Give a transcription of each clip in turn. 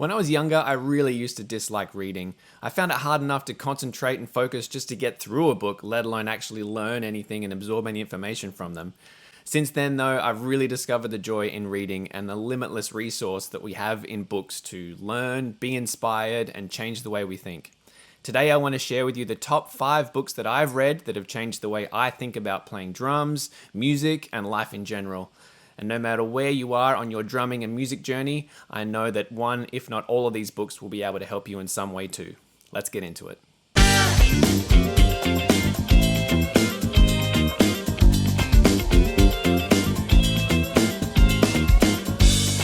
When I was younger, I really used to dislike reading. I found it hard enough to concentrate and focus just to get through a book, let alone actually learn anything and absorb any information from them. Since then, though, I've really discovered the joy in reading and the limitless resource that we have in books to learn, be inspired, and change the way we think. Today, I want to share with you the top 5 books that I've read that have changed the way I think about playing drums, music, and life in general. And no matter where you are on your drumming and music journey, I know that one, if not all of these books will be able to help you in some way too. Let's get into it.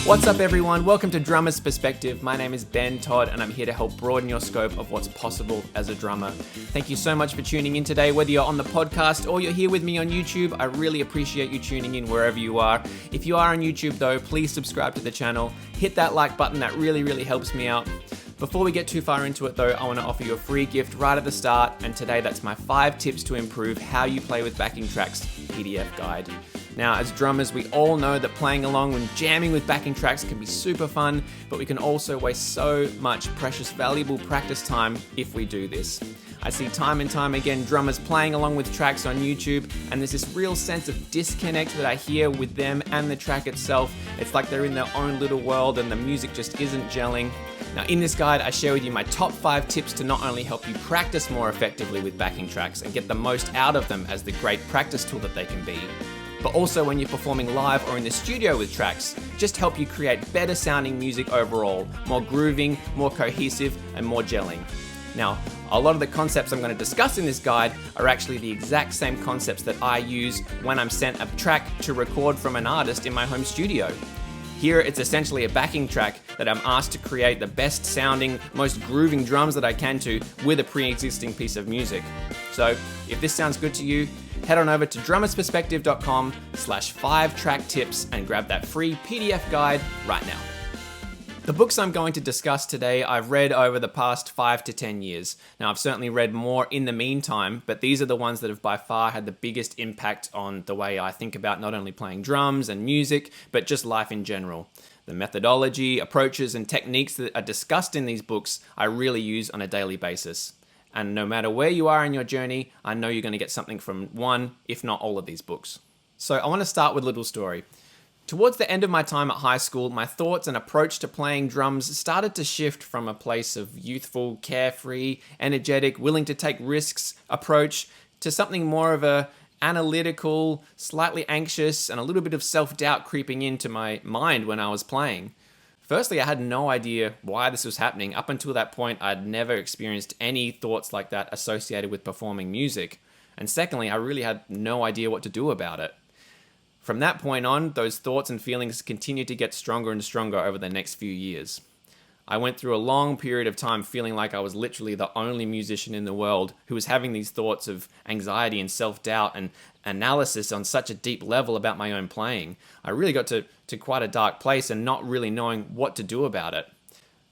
What's up everyone? Welcome to Drummer's Perspective. My name is Ben Todd and I'm here to help broaden your scope of what's possible as a drummer. Thank you so much for tuning in today, whether you're on the podcast or you're here with me on YouTube. I really appreciate you tuning in wherever you are. If you are on YouTube though, please subscribe to the channel. Hit that like button, that really helps me out. Before we get too far into it though, I want to offer you a free gift right at the start, and today that's my 5 tips to improve how you play with backing tracks PDF guide. Now, as drummers, we all know that playing along and jamming with backing tracks can be super fun, but we can also waste so much precious, valuable practice time if we do this. I see time and time again drummers playing along with tracks on YouTube, and there's this real sense of disconnect that I hear with them and the track itself. It's like they're in their own little world and the music just isn't gelling. Now, in this guide, I share with you my top 5 tips to not only help you practice more effectively with backing tracks and get the most out of them as the great practice tool that they can be, but also when you're performing live or in the studio with tracks, just help you create better sounding music overall, more grooving, more cohesive, and more gelling. Now, a lot of the concepts I'm going to discuss in this guide are actually the exact same concepts that I use when I'm sent a track to record from an artist in my home studio. Here, it's essentially a backing track that I'm asked to create the best sounding, most grooving drums that I can to with a pre-existing piece of music. So, if this sounds good to you, head on over to drummersperspective.com/5track-tips and grab that free PDF guide right now. The books I'm going to discuss today I've read over the past 5 to 10 years. Now, I've certainly read more in the meantime, but these are the ones that have by far had the biggest impact on the way I think about not only playing drums and music, but just life in general. The methodology, approaches, and techniques that are discussed in these books I really use on a daily basis. And no matter where you are in your journey, I know you're going to get something from one, if not all of these books. So I want to start with a little story. Towards the end of my time at high school, my thoughts and approach to playing drums started to shift from a place of youthful, carefree, energetic, willing to take risks approach to something more of a analytical, slightly anxious, and a little bit of self-doubt creeping into my mind when I was playing. Firstly, I had no idea why this was happening. Up until that point, I'd never experienced any thoughts like that associated with performing music. And secondly, I really had no idea what to do about it. From that point on, those thoughts and feelings continued to get stronger and stronger over the next few years. I went through a long period of time feeling like I was literally the only musician in the world who was having these thoughts of anxiety and self-doubt and analysis on such a deep level about my own playing. I really got to quite a dark place and not really knowing what to do about it.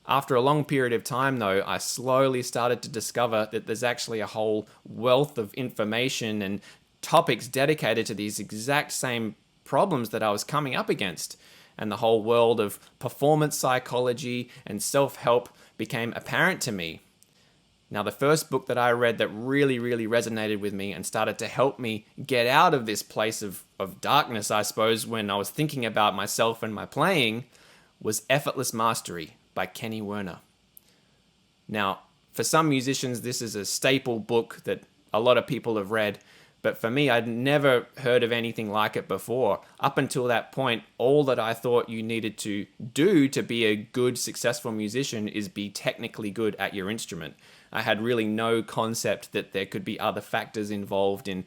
After a long period of time though, I slowly started to discover that there's actually a whole wealth of information and topics dedicated to these exact same problems that I was coming up against. And the whole world of performance psychology and self-help became apparent to me. Now, the first book that I read that really resonated with me and started to help me get out of this place of darkness, I suppose, when I was thinking about myself and my playing, was Effortless Mastery by Kenny Werner. Now, for some musicians, this is a staple book that a lot of people have read, but for me, I'd never heard of anything like it before. Up until that point, all that I thought you needed to do to be a good, successful musician is be technically good at your instrument. I had really no concept that there could be other factors involved in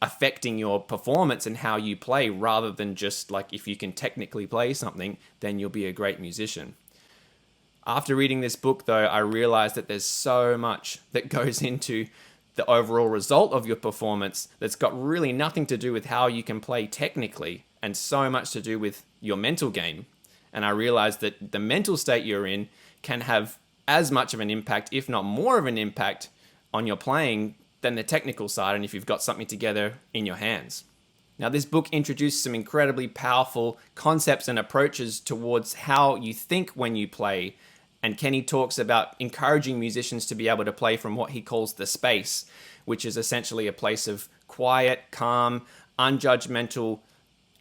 affecting your performance and how you play, rather than just like if you can technically play something, then you'll be a great musician. After reading this book, though, I realized that there's so much that goes into the overall result of your performance that's got really nothing to do with how you can play technically and so much to do with your mental game. And I realized that the mental state you're in can have as much of an impact, if not more of an impact, on your playing than the technical side, and if you've got something together in your hands. Now, this book introduced some incredibly powerful concepts and approaches towards how you think when you play And Kenny talks about encouraging musicians to be able to play from what he calls the space, which is essentially a place of quiet, calm, unjudgmental,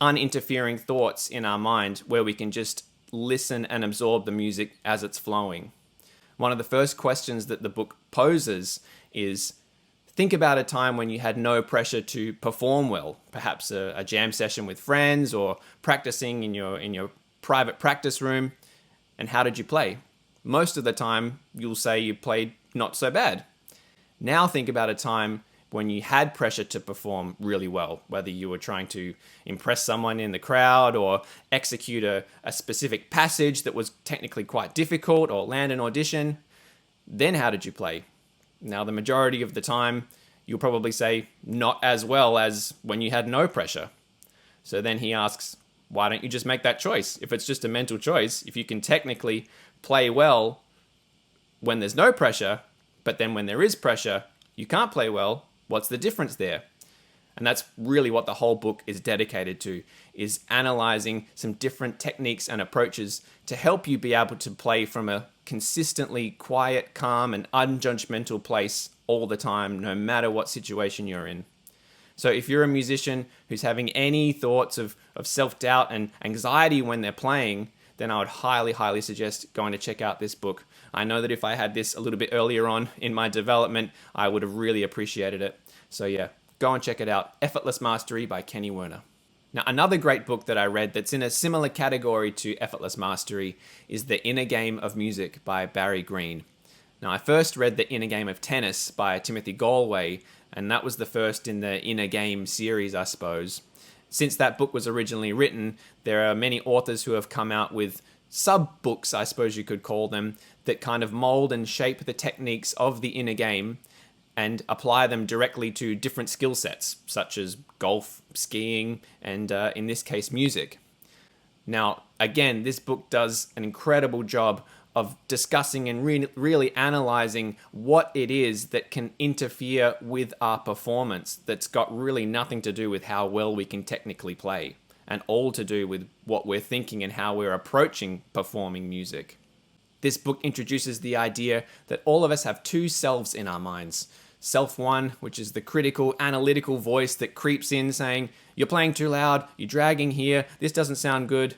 uninterfering thoughts in our mind where we can just listen and absorb the music as it's flowing. One of the first questions that the book poses is, think about a time when you had no pressure to perform well, perhaps a jam session with friends or practicing in your private practice room. And how did you play? Most of the time, you'll say you played not so bad. Now think about a time when you had pressure to perform really well, whether you were trying to impress someone in the crowd or execute a specific passage that was technically quite difficult or land an audition. Then how did you play? Now, the majority of the time, you'll probably say not as well as when you had no pressure. So then he asks, why don't you just make that choice? If it's just a mental choice, if you can technically play well when there's no pressure, but then when there is pressure, you can't play well, what's the difference there? And that's really what the whole book is dedicated to, is analyzing some different techniques and approaches to help you be able to play from a consistently quiet, calm, and unjudgmental place all the time, no matter what situation you're in. So if you're a musician who's having any thoughts of self-doubt and anxiety when they're playing, then I would highly, highly suggest going to check out this book. I know that if I had this a little bit earlier on in my development, I would have really appreciated it. So yeah, go and check it out. Effortless Mastery by Kenny Werner. Now, another great book that I read that's in a similar category to Effortless Mastery is The Inner Game of Music by Barry Green. Now, I first read The Inner Game of Tennis by Timothy Galway, and that was the first in the Inner Game series, I suppose. Since that book was originally written, there are many authors who have come out with sub-books, I suppose you could call them, that kind of mold and shape the techniques of the inner game and apply them directly to different skill sets, such as golf, skiing, and in this case, music. Now, again, this book does an incredible job of discussing and really analyzing what it is that can interfere with our performance that's got really nothing to do with how well we can technically play, and all to do with what we're thinking and how we're approaching performing music. This book introduces the idea that all of us have two selves in our minds. Self one, which is the critical, analytical voice that creeps in saying, you're playing too loud, you're dragging here, this doesn't sound good.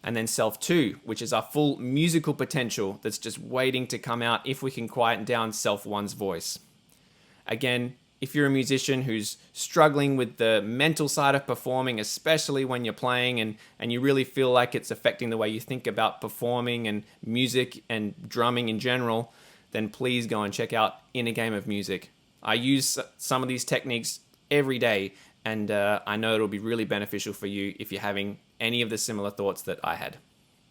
And then self two, which is our full musical potential that's just waiting to come out if we can quieten down self one's voice. Again, if you're a musician who's struggling with the mental side of performing, especially when you're playing and you really feel like it's affecting the way you think about performing and music and drumming in general, then please go and check out Inner Game of Music. I use some of these techniques every day, and I know it'll be really beneficial for you if you're having any of the similar thoughts that I had.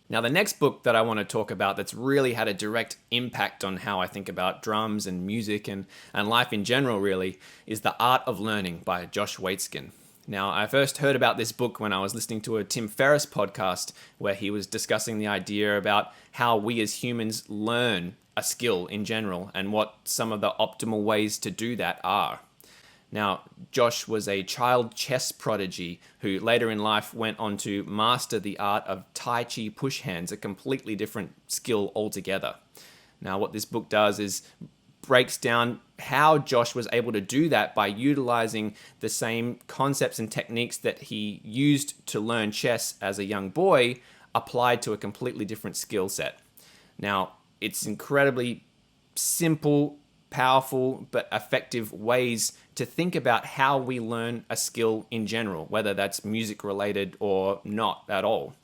Now, the next book that I want to talk about that's really had a direct impact on how I think about drums and music and life in general, really, is The Art of Learning by Josh Waitzkin. Now, I first heard about this book when I was listening to a Tim Ferriss podcast where he was discussing the idea about how we as humans learn a skill in general and what some of the optimal ways to do that are. Now, Josh was a child chess prodigy who later in life went on to master the art of Tai Chi push hands, a completely different skill altogether. Now, what this book does is breaks down how Josh was able to do that by utilizing the same concepts and techniques that he used to learn chess as a young boy, applied to a completely different skill set. Now, it's incredibly simple, powerful, but effective ways to think about how we learn a skill in general, whether that's music related or not at all.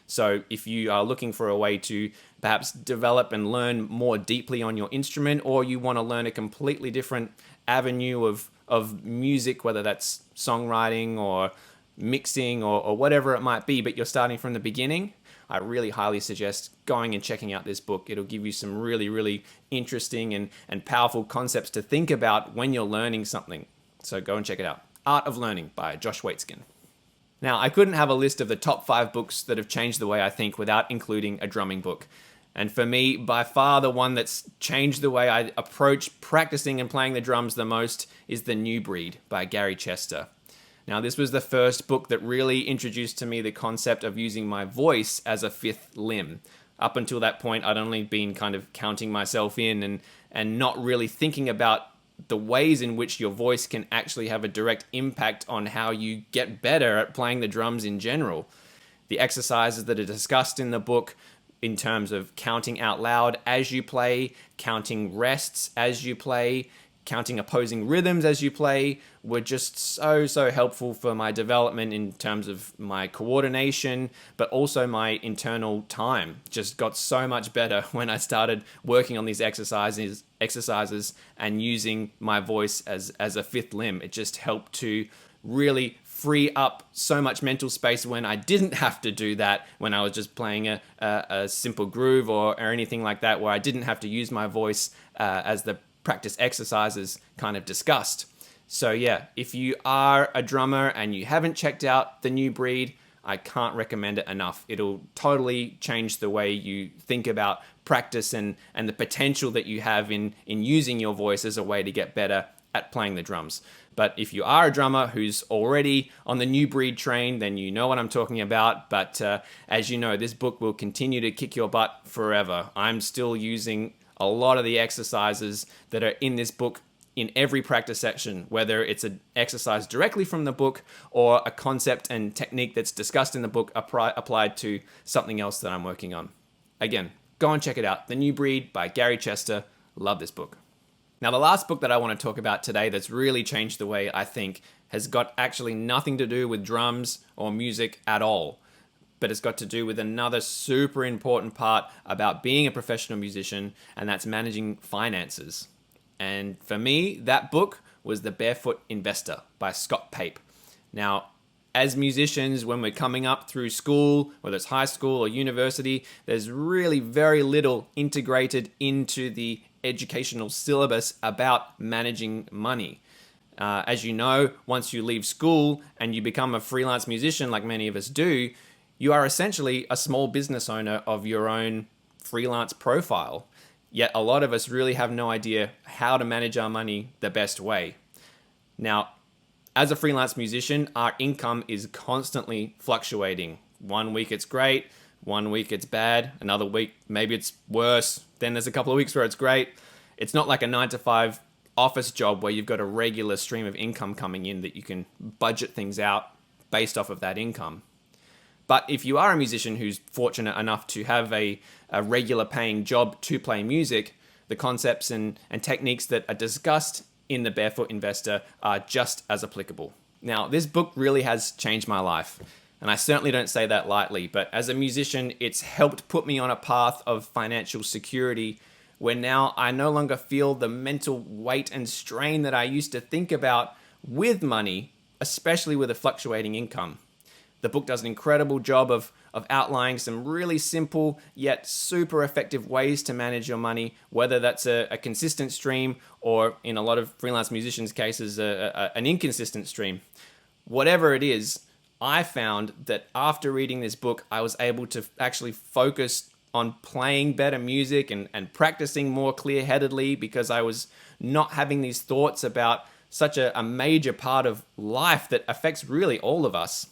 So if you are looking for a way to perhaps develop and learn more deeply on your instrument, or you want to learn a completely different avenue of music, whether that's songwriting or mixing or whatever it might be, but you're starting from the beginning, I really highly suggest going and checking out this book. It'll give you some really, really interesting and powerful concepts to think about when you're learning something. So go and check it out. Art of Learning by Josh Waitzkin. Now, I couldn't have a list of the top 5 books that have changed the way I think without including a drumming book. And for me, by far the one that's changed the way I approach practicing and playing the drums the most is The New Breed by Gary Chester. Now, this was the first book that really introduced to me the concept of using my voice as a fifth limb. Up until that point, I'd only been kind of counting myself in and not really thinking about the ways in which your voice can actually have a direct impact on how you get better at playing the drums in general. The exercises that are discussed in the book in terms of counting out loud as you play, counting rests as you play, counting opposing rhythms as you play were just so helpful for my development in terms of my coordination, but also my internal time. Just got so much better when I started working on these exercises and using my voice as a fifth limb. It just helped to really free up so much mental space when I didn't have to do that, when I was just playing a simple groove or anything like that, where I didn't have to use my voice as the practice exercises kind of discussed. So yeah, if you are a drummer and you haven't checked out The New Breed, I can't recommend it enough. It'll totally change the way you think about practice and the potential that you have in using your voice as a way to get better at playing the drums. But if you are a drummer who's already on the New Breed train, then you know what I'm talking about. But as you know, this book will continue to kick your butt forever. I'm still using a lot of the exercises that are in this book in every practice section, whether it's an exercise directly from the book or a concept and technique that's discussed in the book applied to something else that I'm working on. Again, go and check it out. The New Breed by Gary Chester. Love this book. Now, the last book that I want to talk about today that's really changed the way I think has got actually nothing to do with drums or music at all, but it's got to do with another super important part about being a professional musician, and that's managing finances. And for me, that book was The Barefoot Investor by Scott Pape. Now, as musicians, when we're coming up through school, whether it's high school or university, there's really very little integrated into the educational syllabus about managing money. As you know, once you leave school and you become a freelance musician, like many of us do, you are essentially a small business owner of your own freelance profile. Yet a lot of us really have no idea how to manage our money the best way. Now, as a freelance musician, our income is constantly fluctuating. One week it's great, one week it's bad, another week maybe it's worse, then there's a couple of weeks where it's great. It's not like a 9-to-5 office job where you've got a regular stream of income coming in that you can budget things out based off of that income. But if you are a musician who's fortunate enough to have a regular paying job to play music, the concepts and techniques that are discussed in The Barefoot Investor are just as applicable. Now, this book really has changed my life, and I certainly don't say that lightly, but as a musician, it's helped put me on a path of financial security where now I no longer feel the mental weight and strain that I used to think about with money, especially with a fluctuating income. The book does an incredible job of outlining some really simple yet super effective ways to manage your money, whether that's a consistent stream or, in a lot of freelance musicians' cases, an inconsistent stream. Whatever it is, I found that after reading this book, I was able to actually focus on playing better music and practicing more clear-headedly because I was not having these thoughts about such a major part of life that affects really all of us.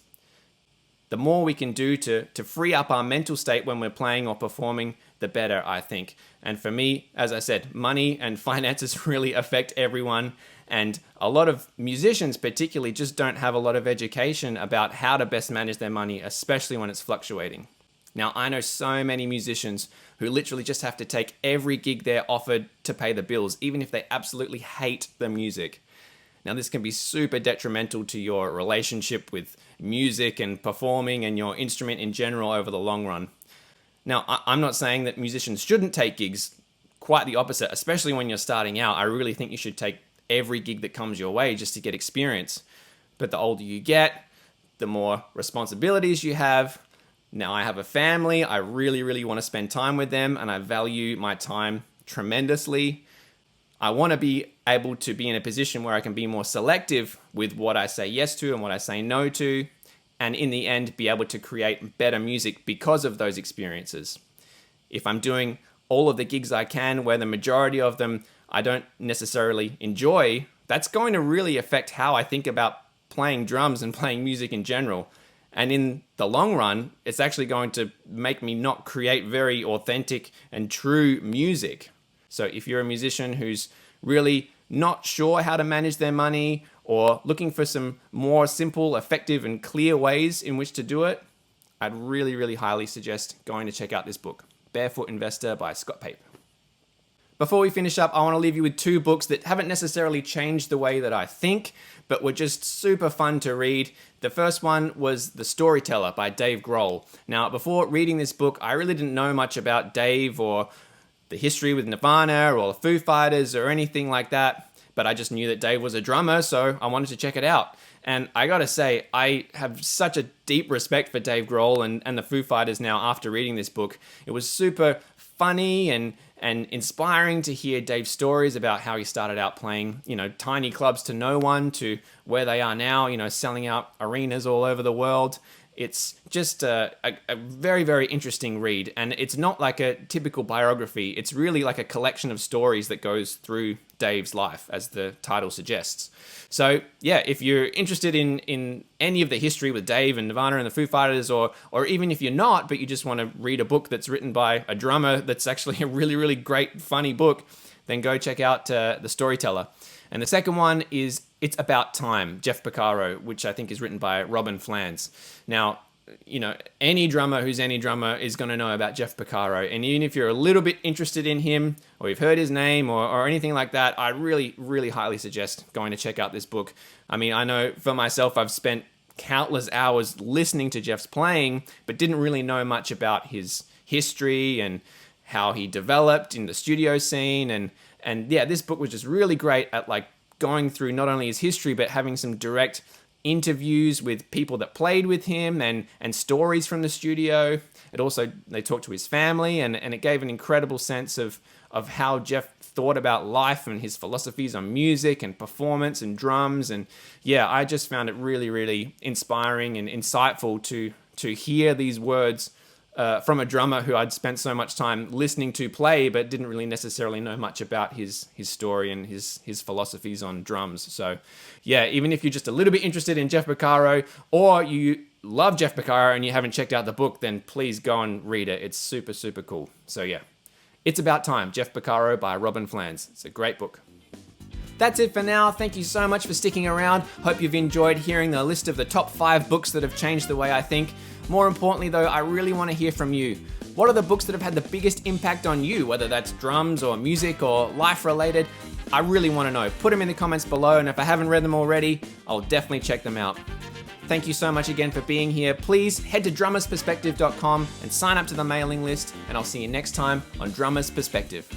The more we can do to free up our mental state when we're playing or performing, the better, I think. And for me, as I said, money and finances really affect everyone. And a lot of musicians particularly just don't have a lot of education about how to best manage their money, especially when it's fluctuating. Now, I know so many musicians who literally just have to take every gig they're offered to pay the bills, even if they absolutely hate the music. Now, this can be super detrimental to your relationship with music and performing and your instrument in general over the long run. Now, I'm not saying that musicians shouldn't take gigs. Quite the opposite, especially when you're starting out. I really think you should take every gig that comes your way just to get experience. But the older you get, the more responsibilities you have. Now, I have a family. I really want to spend time with them, and I value my time tremendously. I want to be able to be in a position where I can be more selective with what I say yes to and what I say no to, and in the end, be able to create better music because of those experiences. If I'm doing all of the gigs I can, where the majority of them I don't necessarily enjoy, that's going to really affect how I think about playing drums and playing music in general. And in the long run, it's actually going to make me not create very authentic and true music. So if you're a musician who's really not sure how to manage their money or looking for some more simple, effective, and clear ways in which to do it, I'd really, really highly suggest going to check out this book, Barefoot Investor by Scott Pape. Before we finish up, I want to leave you with 2 books that haven't necessarily changed the way that I think, but were just super fun to read. The first one was The Storyteller by Dave Grohl. Now, before reading this book, I really didn't know much about Dave or the history with Nirvana or the Foo Fighters or anything like that, but I just knew that Dave was a drummer, so I wanted to check it out. And I gotta say, I have such a deep respect for Dave Grohl and the Foo Fighters now after reading this book. It was super funny and inspiring to hear Dave's stories about how he started out playing, tiny clubs to no one to where they are now, selling out arenas all over the world. It's just a very, very interesting read. And it's not like a typical biography. It's really like a collection of stories that goes through Dave's life, as the title suggests. So yeah, if you're interested in any of the history with Dave and Nirvana and the Foo Fighters, or even if you're not, but you just want to read a book that's written by a drummer that's actually a really, really great, funny book, then go check out The Storyteller. And the second one is It's About Time, Jeff Porcaro, which I think is written by Robin Flans. Now, any drummer who's any drummer is going to know about Jeff Porcaro. And even if you're a little bit interested in him, or you've heard his name, or anything like that, I really, really highly suggest going to check out this book. I mean, I know for myself, I've spent countless hours listening to Jeff's playing, but didn't really know much about his history and how he developed in the studio scene. And yeah, this book was just really great at going through not only his history, but having some direct interviews with people that played with him and stories from the studio. They talked to his family, and it gave an incredible sense of how Jeff thought about life and his philosophies on music and performance and drums. And yeah, I just found it really, really inspiring and insightful to hear these words from a drummer who I'd spent so much time listening to play, but didn't really necessarily know much about his story and his philosophies on drums. So yeah, even if you're just a little bit interested in Jeff Porcaro, or you love Jeff Porcaro and you haven't checked out the book, then please go and read it. It's super, super cool. So yeah, It's About Time, Jeff Porcaro by Robin Flans. It's a great book. That's it for now. Thank you so much for sticking around. Hope you've enjoyed hearing the list of the top 5 books that have changed the way I think. More importantly though, I really want to hear from you. What are the books that have had the biggest impact on you, whether that's drums or music or life related? I really want to know. Put them in the comments below, and if I haven't read them already, I'll definitely check them out. Thank you so much again for being here. Please head to drummersperspective.com and sign up to the mailing list, and I'll see you next time on Drummer's Perspective.